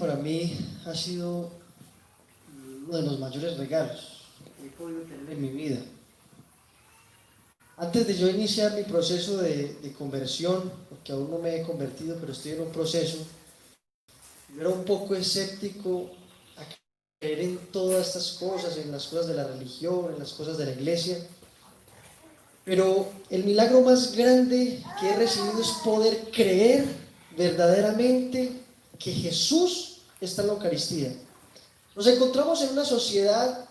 Para mí ha sido uno de los mayores regalos que he podido tener en mi vida. Antes de yo iniciar mi proceso de conversión, porque aún no me he convertido, pero estoy en un proceso, yo era un poco escéptico a creer en todas estas cosas, en las cosas de la religión, en las cosas de la iglesia. Pero el milagro más grande que he recibido es poder creer verdaderamente que Jesús está en la Eucaristía. Nos encontramos en una sociedad,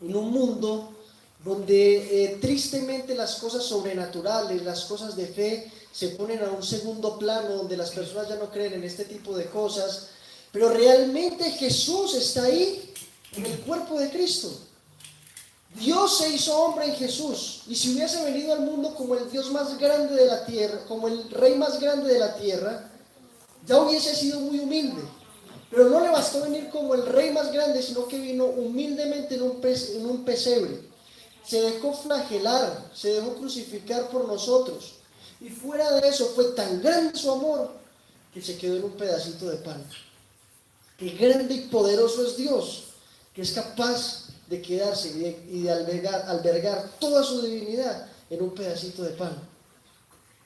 en un mundo donde tristemente las cosas sobrenaturales, las cosas de fe se ponen a un segundo plano, donde las personas ya no creen en este tipo de cosas, pero realmente Jesús está ahí en el cuerpo de Cristo. Dios se hizo hombre en Jesús, y si hubiese venido al mundo como el Dios más grande de la tierra, como el Rey más grande de la tierra, ya hubiese sido muy humilde. Pero no le bastó venir como el rey más grande, sino que vino humildemente en un pesebre. Se dejó flagelar, se dejó crucificar por nosotros. Y fuera de eso fue tan grande su amor que se quedó en un pedacito de pan. Qué grande y poderoso es Dios, que es capaz de quedarse y de albergar toda su divinidad en un pedacito de pan.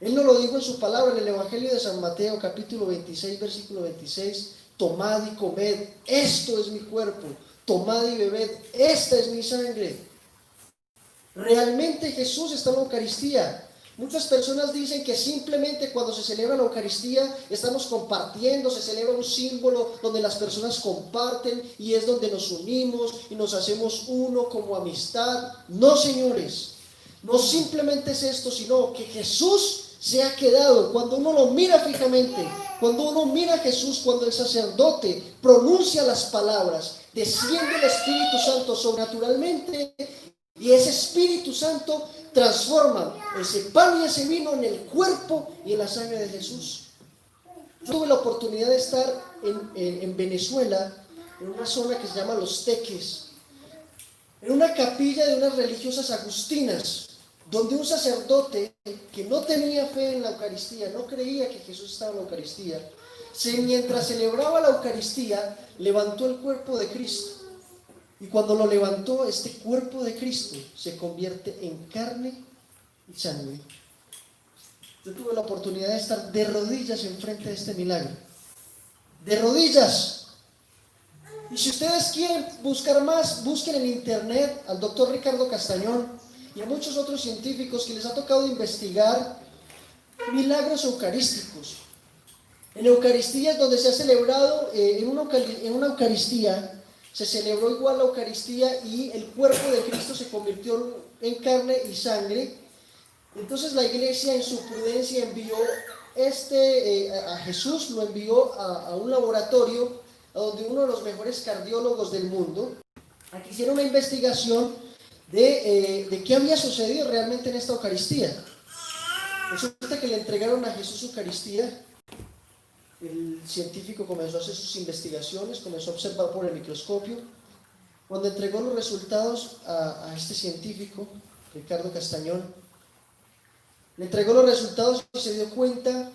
Él nos lo dijo en su palabra en el Evangelio de San Mateo, capítulo 26, versículo 26. Tomad y comed, esto es mi cuerpo. Tomad y bebed, esta es mi sangre. Realmente Jesús está en la Eucaristía. Muchas personas dicen que simplemente cuando se celebra la Eucaristía estamos compartiendo, se celebra un símbolo donde las personas comparten y es donde nos unimos y nos hacemos uno como amistad. No, señores, no simplemente es esto, sino que Jesús se ha quedado. Cuando uno lo mira fijamente, cuando uno mira a Jesús, cuando el sacerdote pronuncia las palabras, desciende el Espíritu Santo sobrenaturalmente y ese Espíritu Santo transforma ese pan y ese vino en el cuerpo y en la sangre de Jesús. Yo tuve la oportunidad de estar en Venezuela, en una zona que se llama Los Teques, en una capilla de unas religiosas agustinas, donde un sacerdote que no tenía fe en la Eucaristía, no creía que Jesús estaba en la Eucaristía, mientras celebraba la Eucaristía, levantó el cuerpo de Cristo. Y cuando lo levantó, este cuerpo de Cristo se convierte en carne y sangre. Yo tuve la oportunidad de estar de rodillas enfrente de este milagro. De rodillas. Y si ustedes quieren buscar más, busquen en internet al doctor Ricardo Castañón y a muchos otros científicos que les ha tocado investigar milagros eucarísticos. En Eucaristía es donde se ha celebrado, en una Eucaristía, se celebró igual la Eucaristía y el cuerpo de Cristo se convirtió en carne y sangre. Entonces la iglesia en su prudencia envió a Jesús, lo envió a un laboratorio a donde uno de los mejores cardiólogos del mundo, a que hiciera una investigación de qué había sucedido realmente en esta Eucaristía. Resulta que le entregaron a Jesús Eucaristía. El científico comenzó a hacer sus investigaciones, comenzó a observar por el microscopio. Cuando entregó los resultados a este científico, Ricardo Castañón, le entregó los resultados y se dio cuenta,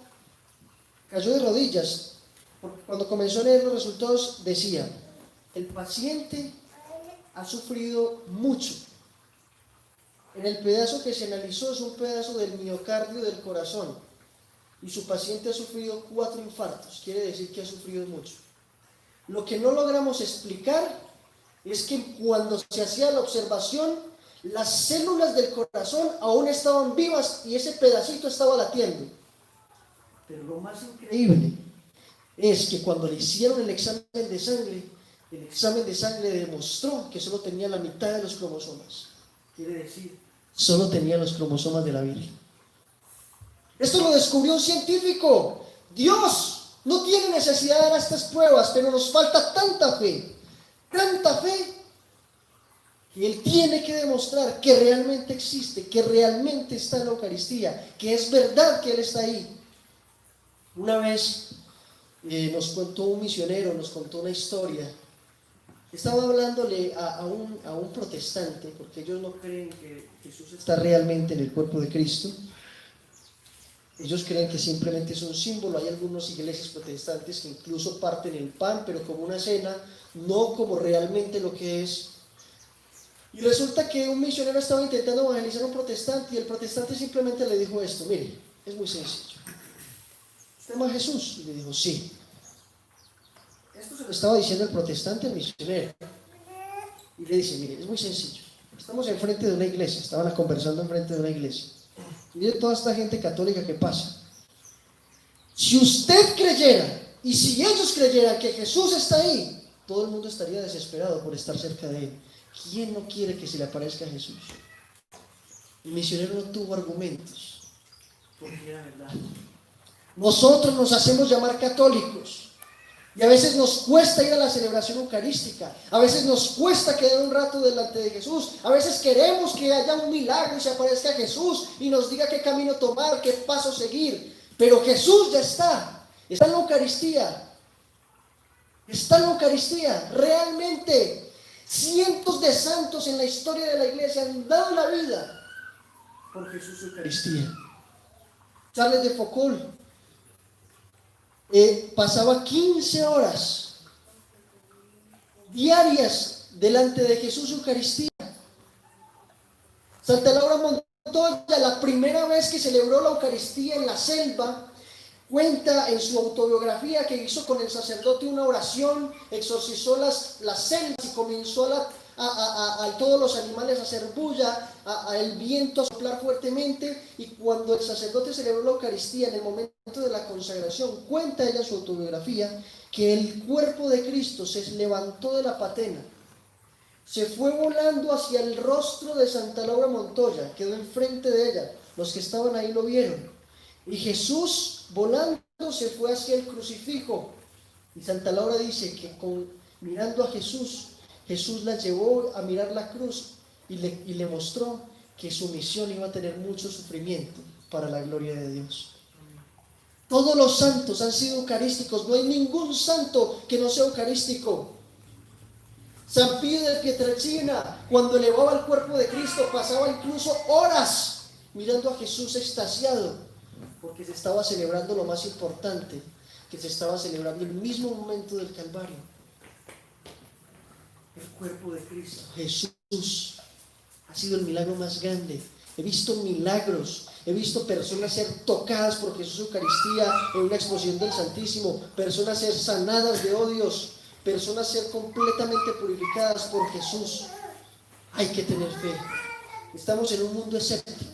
cayó de rodillas, porque cuando comenzó a leer los resultados decía: el paciente ha sufrido mucho. En el pedazo que se analizó es un pedazo del miocardio del corazón. Y su paciente ha sufrido 4 infartos, quiere decir que ha sufrido mucho. Lo que no logramos explicar es que cuando se hacía la observación, las células del corazón aún estaban vivas y ese pedacito estaba latiendo. Pero lo más increíble es que cuando le hicieron el examen de sangre demostró que solo tenía la mitad de los cromosomas. Quiere decir, solo tenía los cromosomas de la Virgen. Esto lo descubrió un científico. Dios no tiene necesidad de dar estas pruebas, pero nos falta tanta fe, que Él tiene que demostrar que realmente existe, que realmente está en la Eucaristía, que es verdad que Él está ahí. Una vez nos contó un misionero, nos contó una historia. Estaba hablándole a un protestante, porque ellos no creen que Jesús está realmente en el cuerpo de Cristo. Ellos creen que simplemente es un símbolo. Hay algunas iglesias protestantes que incluso parten el pan, pero como una cena, no como realmente lo que es. Y resulta que un misionero estaba intentando evangelizar a un protestante y el protestante simplemente le dijo esto: mire, es muy sencillo. ¿Usted ama a Jesús? Y le dijo, sí. Esto se lo estaba diciendo el protestante al misionero. Y le dice, mire, es muy sencillo. Estamos enfrente de una iglesia, estaban conversando enfrente de una iglesia. Y mire toda esta gente católica que pasa. Si usted creyera, y si ellos creyeran que Jesús está ahí, todo el mundo estaría desesperado por estar cerca de él. ¿Quién no quiere que se le aparezca a Jesús? El misionero no tuvo argumentos, porque era verdad. Nosotros nos hacemos llamar católicos. Y a veces nos cuesta ir a la celebración eucarística, a veces nos cuesta quedar un rato delante de Jesús, a veces queremos que haya un milagro y se aparezca Jesús y nos diga qué camino tomar, qué paso seguir, pero Jesús ya está en la Eucaristía, realmente cientos de santos en la historia de la iglesia han dado la vida por Jesús Eucaristía. Charles de Foucault pasaba 15 horas diarias delante de Jesús Eucaristía. Santa Laura Montoya, la primera vez que celebró la Eucaristía en la selva, cuenta en su autobiografía que hizo con el sacerdote una oración, exorcizó las selvas y comenzó a todos los animales a hacer bulla, el viento a soplar fuertemente, y cuando el sacerdote celebró la Eucaristía en el momento de la consagración, cuenta ella en su autobiografía que el cuerpo de Cristo se levantó de la patena, se fue volando hacia el rostro de Santa Laura Montoya, quedó enfrente de ella, los que estaban ahí lo vieron, y Jesús volando se fue hacia el crucifijo, y Santa Laura dice que mirando a Jesús, Jesús la llevó a mirar la cruz y le mostró que su misión iba a tener mucho sufrimiento para la gloria de Dios. Todos los santos han sido eucarísticos, no hay ningún santo que no sea eucarístico. San Pío de Pietrelcina, cuando elevaba el cuerpo de Cristo, pasaba incluso horas mirando a Jesús extasiado, porque se estaba celebrando lo más importante, que se estaba celebrando el mismo momento del Calvario. El cuerpo de Cristo, Jesús, ha sido el milagro más grande. He visto milagros, he visto personas ser tocadas por Jesús Eucaristía en una exposición del Santísimo, personas ser sanadas de odios, personas ser completamente purificadas por Jesús. Hay que tener fe. Estamos en un mundo escéptico,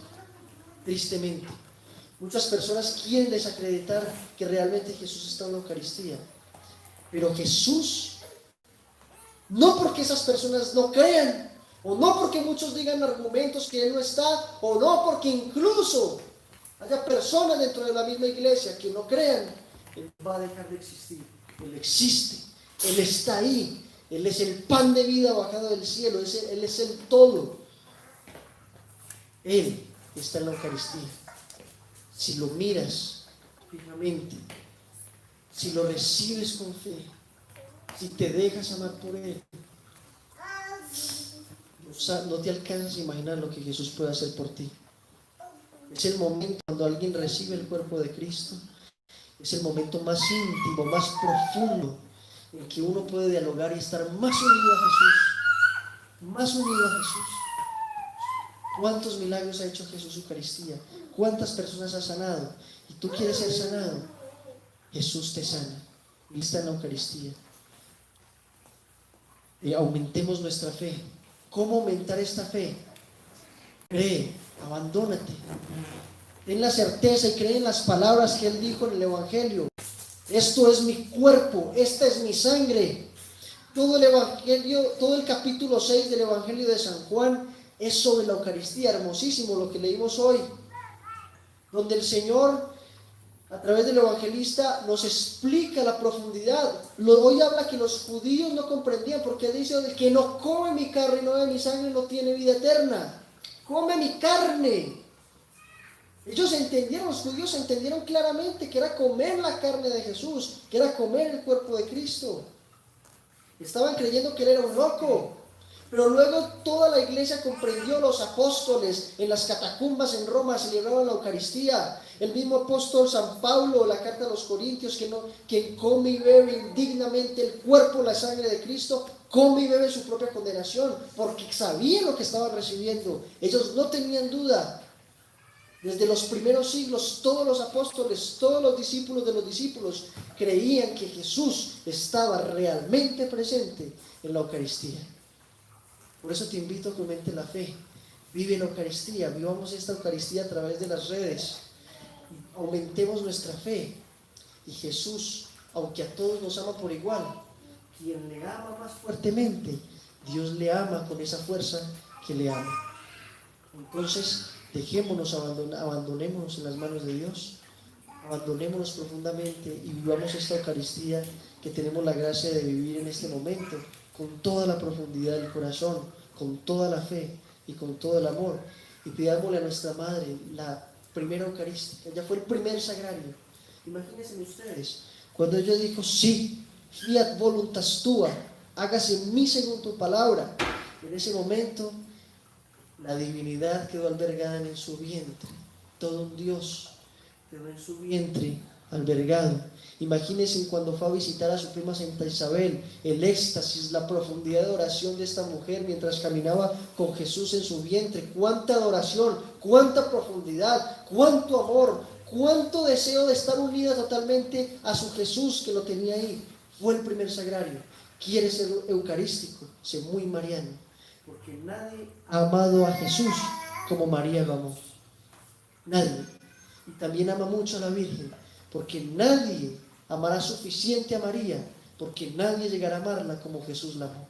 tristemente. Muchas personas quieren desacreditar que realmente Jesús está en la Eucaristía, pero Jesús, no porque esas personas no crean, o no porque muchos digan argumentos que Él no está, o no porque incluso haya personas dentro de la misma iglesia que no crean, Él va a dejar de existir. Él existe, Él está ahí, Él es el pan de vida bajado del cielo, Él es el todo. Él está en la Eucaristía. Si lo miras fijamente, si lo recibes con fe, si te dejas amar por Él, no te alcanzas a imaginar lo que Jesús puede hacer por ti. Es el momento cuando alguien recibe el cuerpo de Cristo, es el momento más íntimo, más profundo, en que uno puede dialogar y estar más unido a Jesús, más unido a Jesús. ¿Cuántos milagros ha hecho Jesús Eucaristía? ¿Cuántas personas ha sanado? Y tú quieres ser sanado, Jesús te sana, Él está en la Eucaristía. Y aumentemos nuestra fe. ¿Cómo aumentar esta fe? Cree, abandónate. Ten la certeza y cree en las palabras que Él dijo en el Evangelio. Esto es mi cuerpo, esta es mi sangre. Todo el Evangelio, todo el capítulo 6 del Evangelio de San Juan es sobre la Eucaristía. Hermosísimo lo que leímos hoy, donde el Señor, a través del evangelista, nos explica la profundidad. Hoy habla que los judíos no comprendían, porque dice: el que no come mi carne y no bebe mi sangre no tiene vida eterna. Come mi carne. Ellos entendieron, los judíos entendieron claramente que era comer la carne de Jesús, que era comer el cuerpo de Cristo. Estaban creyendo que Él era un loco, Pero luego toda la iglesia comprendió, los apóstoles en las catacumbas en Roma celebraban la Eucaristía. El mismo apóstol San Pablo, la carta a los Corintios, quien come y bebe indignamente el cuerpo, la sangre de Cristo, come y bebe su propia condenación, porque sabían lo que estaban recibiendo. Ellos no tenían duda. Desde los primeros siglos, todos los apóstoles, todos los discípulos de los discípulos creían que Jesús estaba realmente presente en la Eucaristía. Por eso te invito a que aumente la fe. Vive la Eucaristía, vivamos esta Eucaristía a través de las redes. Aumentemos nuestra fe. Y Jesús, aunque a todos nos ama por igual, quien le ama más fuertemente, Dios le ama con esa fuerza que le ama. Entonces, dejémonos, abandonémonos en las manos de Dios, abandonémonos profundamente y vivamos esta Eucaristía que tenemos la gracia de vivir en este momento, con toda la profundidad del corazón, con toda la fe y con todo el amor. Y pidámosle a nuestra Madre la primera Eucaristía, ella fue el primer sagrario. Imagínense ustedes, cuando ella dijo, sí, fiat voluntas tua, hágase en mí según tu palabra. En ese momento, la divinidad quedó albergada en su vientre, todo un Dios quedó en su vientre albergado. Imagínense cuando fue a visitar a su prima Santa Isabel, el éxtasis, la profundidad de oración de esta mujer mientras caminaba con Jesús en su vientre. Cuánta adoración, cuánta profundidad, cuánto amor, cuánto deseo de estar unida totalmente a su Jesús que lo tenía ahí. Fue el primer sagrario. ¿Quieres ser eucarístico? Sé muy mariano, porque nadie ha amado a Jesús como María lo amó. Nadie. Y también ama mucho a la Virgen, porque nadie amará suficiente a María, porque nadie llegará a amarla como Jesús la amó.